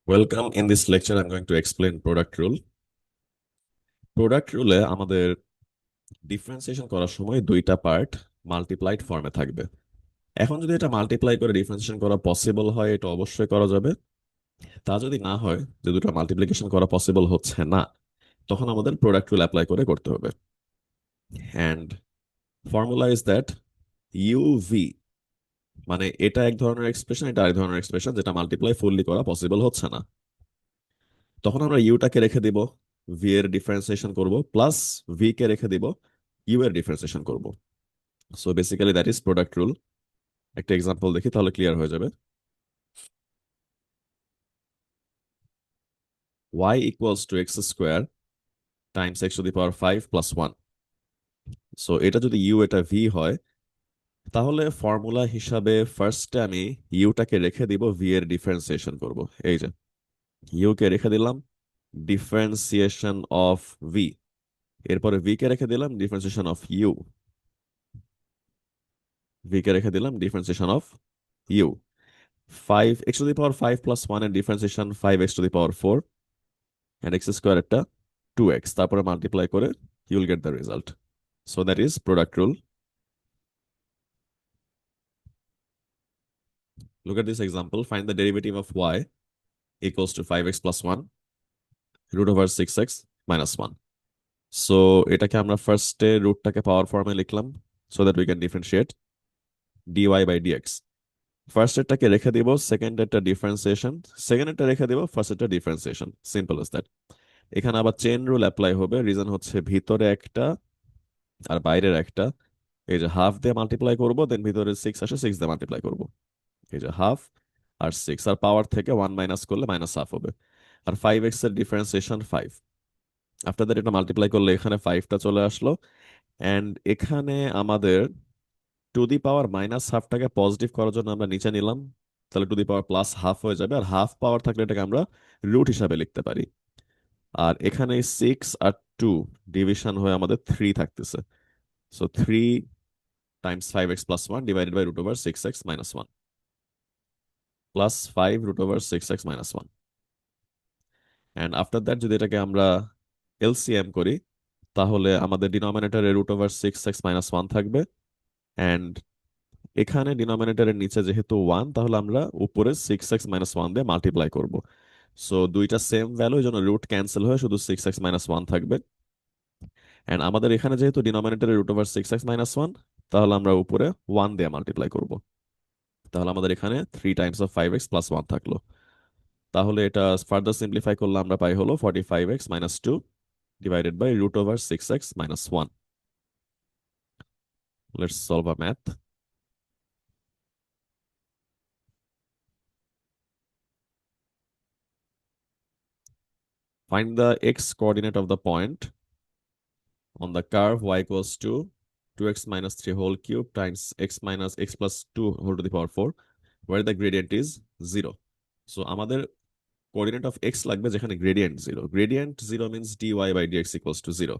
Welcome. In this lecture, I'm going to explain product rule. Product রুলে আমাদের differentiation করার সময় দুইটা পার্ট মাল্টিপ্লাইড ফর্মে থাকবে। এখন যদি এটা মাল্টিপ্লাই করে ডিফারেন্সিয়েশন করা পসিবল হয়, এটা অবশ্যই করা যাবে। তা যদি না হয়, যে দুটো মাল্টিপ্লিকেশন করা পসিবল হচ্ছে না, তখন আমাদের প্রোডাক্ট রুল অ্যাপ্লাই করে করতে হবে। And formula is that UV, মানে এটা এক ধরনের এক্সপ্রেশন, এটা আরেক ধরনের এক্সপ্রেশন, যেটা মাল্টিপ্লাই ফুললি করা পসিবল হচ্ছে না। তখন আমরা ইউটাকে রেখে দিব, ভি এর ডিফারেন্সিয়েশন করব, প্লাস ভি কে রেখে দিব, ইউ এর ডিফারেন্সিয়েশন করব। So basically that is product rule. একটা এক্সাম্পল দেখি, তাহলে ক্লিয়ার হয়ে যাবে। y equals to x square Times x to the power 5 plus 1। So এটা যদি ইউ, এটা ভি হয়, তাহলে ফর্মুলা হিসাবে ফার্স্টে আমি ইউটাকে রেখে দিব, ভি এর ডিফারেন্সিয়েশন করব। এই যে ইউ কে রেখে দিলাম, ডিফারেন্সিয়েশন অফ ভি। এরপরে ভি কে রেখে দিলাম, ডিফারেন্সিয়েশন অফ ইউ। ভি কে রেখে দিলাম, differentiation of U. 5 X to the power 5 plus 1 এর differentiation 5 X to the power 4, and X square একটা 2x, তারপরে মাল্টিপ্লাই করে you will get the result. So that is product rule. Look at this example. Find the derivative of y equals to 5x plus 1 root over 6x minus 1. So এটাকে আমরা ফার্স্টে রুটটাকে power ফর্মে লিখলাম, so that we can differentiate dy by dx। First এরটাকে রেখে দিব, second এরটা ডিফারেন্সিয়েশন, সেকেন্ড এরটা রেখে দিব, ফার্স্ট এরটা ডিফারেন্সিয়েশন। Simple as that. এখানে আবার চেন রুল অ্যাপ্লাই হবে। রিজন হচ্ছে ভিতরে একটা আর বাইরের একটা। এই যে হাফ দিয়ে মাল্টিপ্লাই করবো, দেন ভিতরে 6 আসে, 6 দিয়ে মাল্টিপ্লাই করবো। এই যে হাফ আর 6, আর পাওয়ার থেকে 1 মাইনাস করলে মাইনাস হাফ হবে। আর 5x এর ডিফারেন্সিয়েশন 5। আফটার দ্যাট এটা মাল্টিপ্লাই করলে এখানে 5টা চলে আসলো। অ্যান্ড এখানে আমাদের টু দি পাওয়ার মাইনাস হাফটাকে পজিটিভ করার জন্য আমরা নিচে নিলাম, তাহলে to the power plus half হয়ে যাবে। আর হাফ পাওয়ার থাকলে এটাকে আমরা রুট হিসাবে লিখতে পারি। আর এখানে 6 আর 2 ডিভিশন হয়ে আমাদের 3 থাকতেছে। So 3 times 5x plus 1 divided by root over 6x minus 1 plus 5 root over 6x minus 1। And after that যদি এটাকে আমরা এলসিএম করি, তাহলে আমাদের ডিনোমিনেটরে রুট ওভার 6x মাইনাস 1 থাকবে। অ্যান্ড এখানে ডিনোমিনেটরের নিচে যেহেতু 1, তাহলে আমরা উপরে 6x মাইনাস 1 দিয়ে মাল্টিপ্লাই করব। সো দুইটা সেম ভ্যালু, এই জন্য রুট ক্যান্সেল হয়ে শুধু 6x মাইনাস 1 থাকবে। অ্যান্ড আমাদের এখানে যেহেতু ডিনোমিনেটরে রুট ওভার 6x মাইনাস 1, তাহলে আমরা উপরে 1 দিয়ে মাল্টিপ্লাই করব। তাহলে আমাদের এখানে 3 টাইমস অফ 5x প্লাস 1 থাকলো। তাহলে এটা ফার্দার সিম্পলিফাই করলে আমরা পাই হলো 45x minus 2 divided by root over 6x minus 1. Let's solve a math. Find the x coordinate of the point on the curve y equals to 2x minus 3 whole cube times x minus x plus 2 whole to the power 4, where the gradient is 0. So আমাদের coordinate of x লাগবে যেখানে gradient 0. Gradient 0 means dy by dx equals to 0.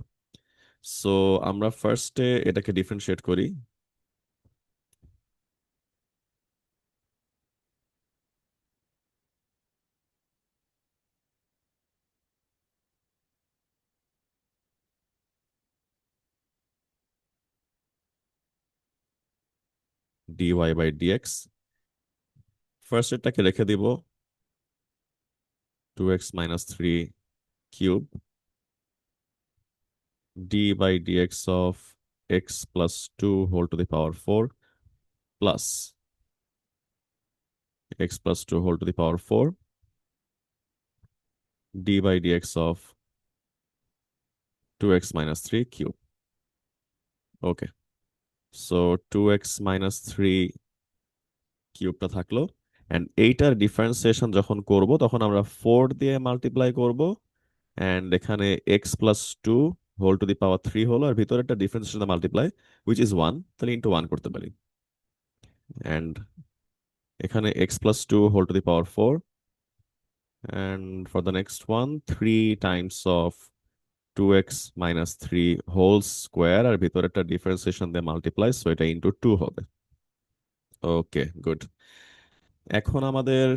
So আমরা ফার্স্টে এটাকে differentiate করি। dy by dx, first এটাকে রেখে দিব 2x minus 3 cube d by dx of x plus 2 whole to the power 4 plus x plus 2 whole to the power 4 d by dx of 2x minus 3 cube. Okay, so 2x minus 3 কিউবটা থাকলো। And এইটার differentiation যখন করব, তখন আমরা 4 দিয়ে multiply করব। And এখানে X plus 2 whole to the power 3 হলো, আর ভিতরে একটা ডিফারেন্সিয়েশন মাল্টিপ্লাই উইচ ইজ 1, তাহলে ইন্টু 1 করতে পারি। অ্যান্ড এখানে X plus 2 whole to the power 4, and for the next one 3 times of 2x minus 3 whole square, আর ভিতরে একটা ডিফারেন্সিয়েশন দিয়ে মাল্টিপ্লাই, সো এটা ইন্টু 2 হবে। ওকে, গুড। এখন আমাদের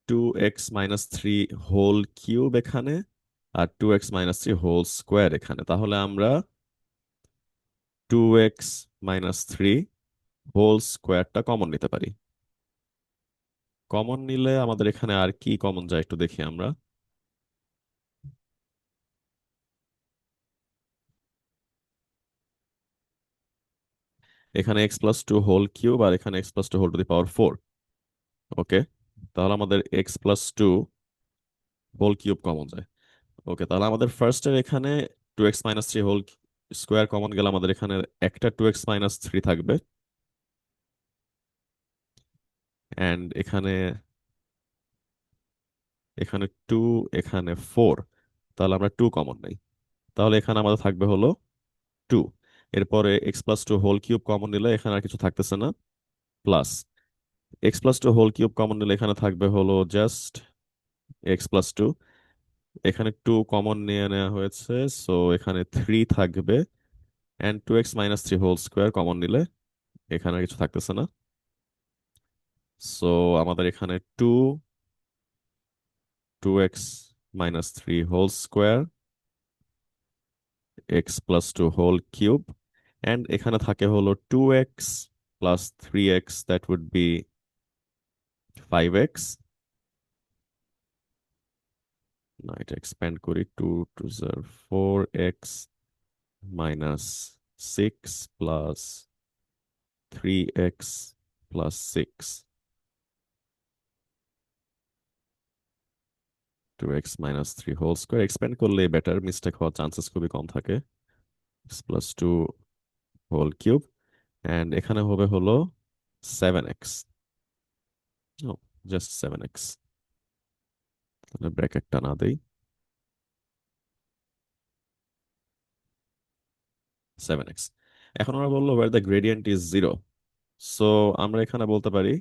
2x-3 হোল কিউব এখানে আর 2x-3 হোল স্কোয়ার এখানে, তাহলে আমরা 2x-3 হোল স্কোয়ারটা কমন নিতে পারি। কমন নিলে আমাদের এখানে আর কি কমন যায় একটু দেখি আমরা। এখানে x+2 হোল কিউব আর এখানে x+2 whole to the power 4। ওকে, তাহলে আমাদের x+2 হোল কিউব কমন যায়। ওকে, তাহলে আমাদের ফার্স্টের এখানে 2x-3 হোল স্কোয়ার কমন গেলে আমাদের এখানে একটা 2x-3 থাকবে, অ্যান্ড এখানে এখানে 2, এখানে 4, তাহলে আমরা 2 কমন নেই। তাহলে এখানে আমাদের থাকবে হলো 2। এরপরে x+2 হোল কিউব কমন নিলে এখানে আর কিছু থাকতেছে না, plus x+2 whole cube common নিলে এখানে থাকবে হলো জাস্ট x+2। এখানে 2 কমন নিয়ে নেওয়া হয়েছে, সো এখানে 3 থাকবে, and 2x-3 whole square common নিলে এখানে আর কিছু থাকতেছে না, সো আমাদের এখানে 2x-3 whole square, x+2 whole cube, and এখানে থাকে হলো 2x plus 3x, that would be 5x। না, এটা এক্সপ্যান্ড করি, 2 2 4x minus 6 plus 3x plus 6, 2x-3 whole square. Expand করলে বেটার, মিস্টেক হওয়ার চান্সেস খুবই কম থাকে। x+2 হোল কিউব, অ্যান্ড এখানে হবে হলো 7x, জাস্ট 7x, তাহলে ব্র্যাকেটটা না দেই, 7x। এখন আমরা বললো where the gradient is 0, so আমরা এখানে বলতে পারি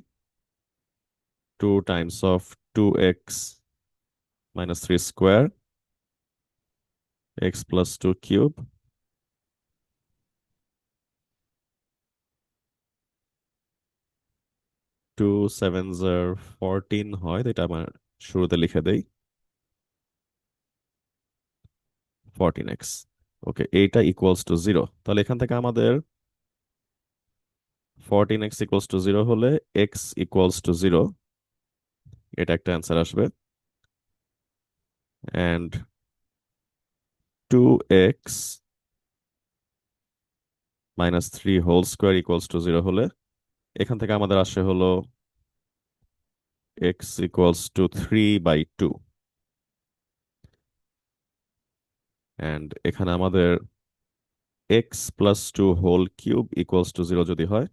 2 Times of 2x-3 square x+2 cube, 2 7 14 হয়, এটা আমার শুরুতে লিখে দেই, 14x। ওকে, এইটা ইকুয়ালস টু 0, তাহলে এখান থেকে আমাদের 14x ইকুয়ালস টু 0 হলে x ইকুয়ালস টু 0, এটা একটা অ্যান্সার আসবে, and 2x-3 whole square equals to 0 হলে এখান থেকে আমাদের আসে হলো x ইকুয়ালস টু 3/2, অ্যান্ড এখানে আমাদের x+2 whole cube equals to 0 যদি হয়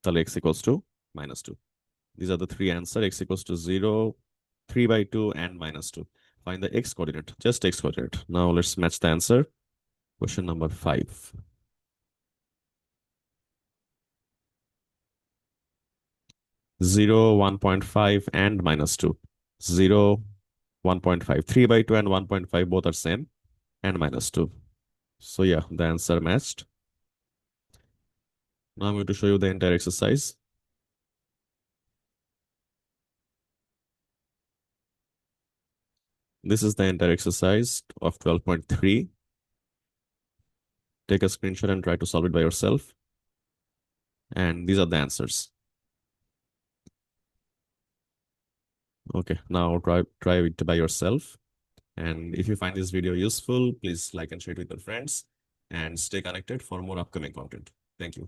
তাহলে x equals to -2। These are the three answers: x equals to 0, 3/2, and -2. Find the x coordinate, just x coordinate. Now let's match the answer. Question number 5. 0, 1.5, and -2. 0, 1.5. 3/2 and 1.5 both are same, and -2. So yeah, the answer matched. Now I'm going to show you the entire exercise. This is the entire exercise of 12.3. Take a screenshot and try to solve it by yourself. And these are the answers. Okay, now try it by yourself. And if you find this video useful, please like and share it with your friends and stay connected for more upcoming content. Thank you.